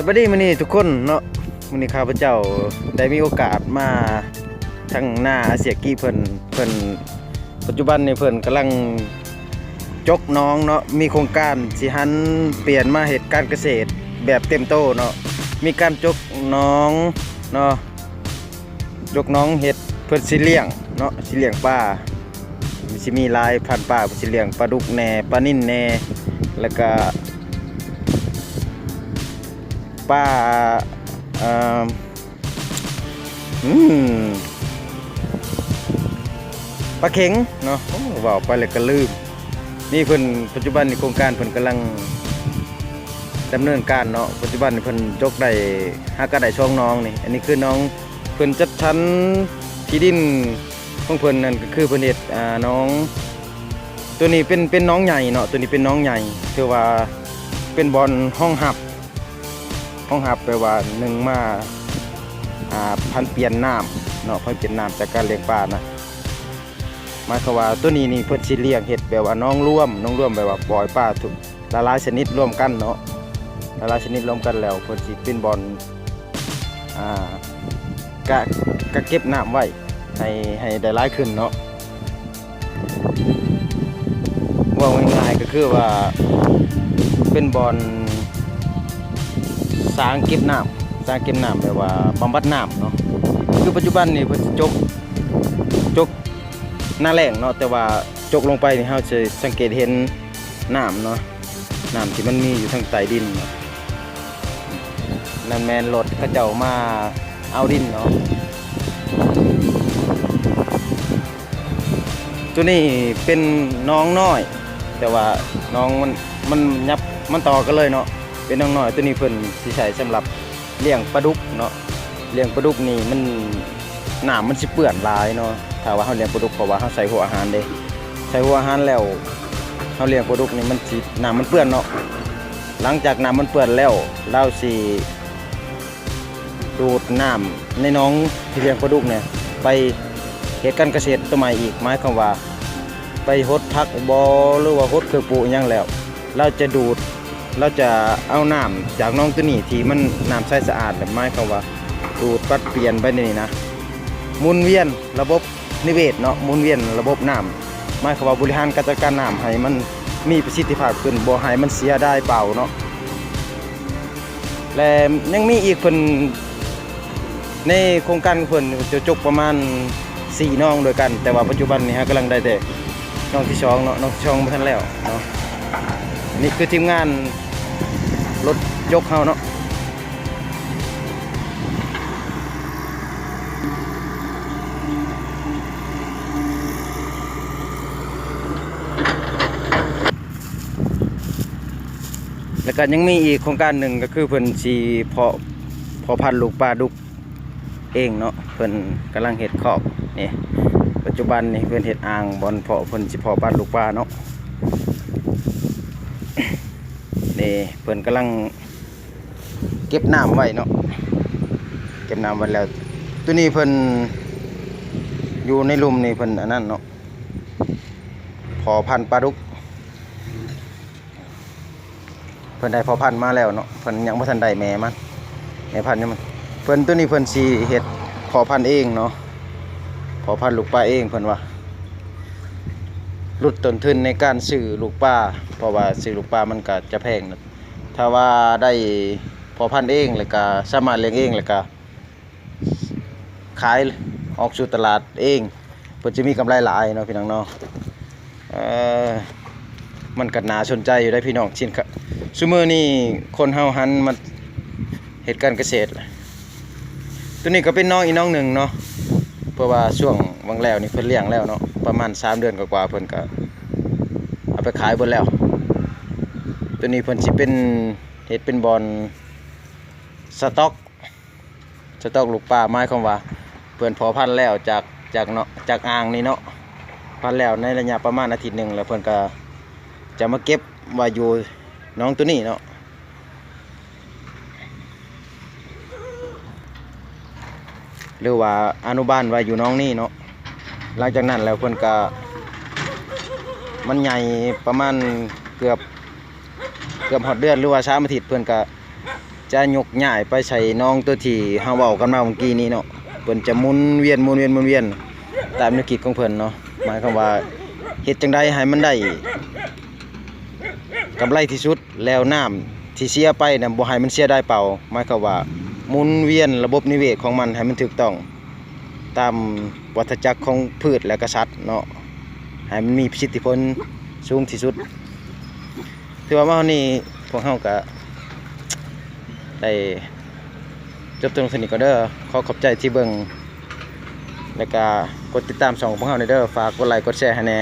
สวัสดีมื้อนี้ทุกคนเนาะมื้อนี้ข้าพเจ้าได้มีโอกาสมาทั้งหน้าอาเซียกีเพิ่นปัจจุบันนี่เพิ่นกำลังจกน้องเนาะมีโครงการสิหันเปลี่ยนมาเฮ็ดการเกษตรแบบเต็มโตเนาะมีการจกน้องเนาะจกน้องเฮ็ดเพิ่นสิเลี้ยงเนาะสิเลี้ยงปลาสิมีหลายพันธุ์ปลาสิเลี้ยงปลาดุกแหน่ปลานิ่นแหน่แล้วก็ปลาเอ่ออืมปลาเข็งเนาะว้าวไปเลยก็ลืมนี่เพิ่นปัจจุบันนี่โครงการเพิ่นกำลังดำเนินการเนาะปัจจุบันนี่เพิ่นจกได้หากระได้ช่องน้องนี่อันนี้คือน้องเพิ่นจัดชั้นที่ดินของเพิ่นนั่นก็คือเพิ่นเฮ็ดน้องตัวนี้เป็นน้องใหญ่เนาะตัวนี้เป็นน้องใหญ่คือว่าเป็นบอลห้องหับแปลว่าหนึ่งมาพันเปลี่ยนน้ำเนาะพันเปลี่ยนน้ำจากการเลี้ยงปลานะหมายความว่าตัวนี้นี่เพิ่นสิเลี้ยงเฮ็ดแบบว่าน้องร่วมแบบว่าปล่อยปลาทุกหลายชนิดร่วมกันเนาะหลายชนิดร่วมกันแล้วเพิ่นสิเป็นบอลกะเก็บน้ำไว้ให้ได้หลายขึ้นเนาะว่าง่ายๆก็คือว่าเป็นบอลสร้างเก็บน้ำแบบว่าบำบัดน้ำเนาะคือปัจจุบันนี่เพิ่นจกหน้าแรงเนาะแต่ว่าจกลงไปนี่เฮาจะสังเกตเห็นน้ำเนาะน้ำที่มันมีอยู่ทางใต้ดินเนาะนั่นแม่นรถเขาเจ้ามาเอาดินเนาะตัวนี้เป็นน้องน้อยแต่ว่าน้องมันยับมันต่อกันเลยเนาะเป็นน้องน้อยตัวนี้เพิ่นสิใช้สำหรับเลี้ยงปลาดุกเนาะเลี้ยงปลาดุกนี่มันน้ำมันสิเปื้อนหลายเนาะถ้าว่าเฮาเลี้ยงปลาดุกเพราะว่าเฮาใส่หัวอาหารเด้ใส่หัวอาหารแล้วเฮาเลี้ยงปลาดุกนี่มันสิน้ำมันเปื้อนเนาะหลังจากน้ำมันเปื้อนแล้วเราสิดูดน้ำในน้องที่เลี้ยงปลาดุกเนี่ยไปเฮ็ดการเกษตรตัวใหม่อีกหมายความว่าไปหดผักบ่หรือว่าหดเครื่องปลูกอิหยังแล้วเราจะเอาน้ำจากน้องตัวนี้ที่มันน้ำใสสะอาดแบบหมายความว่าดูดปัดเปลี่ยนไปนี่นะหมุนเวียนระบบนิเวศเนาะหมุนเวียนระบบน้ำหมายความว่าบริหารการจัดการน้ำให้มันมีประสิทธิภาพขึ้นบ่ให้มันเสียได้เปล่าเนาะและยังมีอีกเพิ่นในโครงการเพิ่นจะจบประมาณ4น้องด้วยกันแต่ว่าปัจจุบันนี้ฮะกำลังได้แต่น้องที่2เนาะน้องที่2บ่ทันแล้วเนาะนี่คือทีมงานรถยกเฮาเนาะแล้วก็ยังมีอีกโครงการหนึ่งก็คือเพิ่นสิเพาะพันธุ์ลูกปลาดุกเองเนาะเพิ่นกำลังเฮ็ดคอกนี่ปัจจุบันนี่เพิ่นเฮ็ดอ่างบอนเพาะเพิ่นสิเพาะพันธุ์ลูกปลาเนาะนี่เพิ่นกำลังเก็บน้ำไว้เนาะเก็บน้ำไว้แล้วตัวนี้เพิ่นอยู่ในหลุมนี่เพิ่นอันนั้นเนาะเพาะพันธุ์ปลาดุกเพิ่นได้พอพันธุ์มาแล้วเนาะเพิ่นยังบ่ทันได้แม่มันแม่พันธุ์นี่มันเพิ่นตัวนี้เพิ่นสิเฮ็ดพอพันธุ์เองเนาะพอพันธุ์ลูกปลาเองเพิ่นว่าลดต้นทุนในการซื้อลูกปลาเพราะว่าซื้อลูกปลามันก็จะแพงนะถ้าว่าได้พอพันธุ์เองแล้วก็สามารถเลี้ยงเองแล้วก็ขายออกสู่ตลาดเองเพิ่นจะมีกำไรหลายเนาะพี่น้องเนาะมันก็น่าสนใจอยู่ได้พี่น้องชินครับซุมื้อนี้คนเฮาหันมาเฮ็ดการเกษตรตัวนี้ก็เป็นน้องอีน้องหนึ่งเนาะเพราะว่าช่วงวังแล้วนี่เพิ่นเลี้ยงแล้วเนาะประมาณ3 เดือนกว่าๆเพิ่นก็เอาไปขายเบิดแล้วตัวนี้เพิ่นสิเป็นเฮ็ดเป็นบอนสต็อกลูกปลาหมายความว่าเพิ่นเพาะพันธุ์แล้วจากอ่างนี่เนาะพันธุ์แล้วในระยะประมาณอาทิตย์หนึ่งแล้วเพิ่นก็จะมาเก็บไว้อยู่น้องตัวนี้เนาะหรือว่าอนุบาลไว้อยู่น้องนี่เนาะหลังจากนั้นแล้วเพิ่นก็มันใหญ่ประมาณเกือบหอดเดือนหรือว่า3 อาทิตย์เพิ่นก็ จะยกย้ายไปใส่น้องตัวที่เฮาเว้ากันมาเมื่อกี้นี้เนาะเพิ่นจะหมุนเวียนตามแนวคิดของเพิ่นเนาะหมายความว่าเฮ็ดจังไดให้มันได้กำไรที่สุดแล้วน้ำที่เสียไปน่ะบ่ให้มันเสียได้เปล่าหมายความว่าหมุนเวียนระบบนิเวศของมันให้มันถูกต้องตามวัฏจักรของพืชและก็สัตว์เนาะให้มันมีประสิทธิผลสูงที่สุดถือว่ามื้อนี้พวกเฮาก็ได้จบตรงนี้ก็เด้อขอขอบใจที่เบิ่งแล้วก็กดติดตามช่องของพวกเฮาเด้อฝากกดไลค์กดแชร์ให้แน่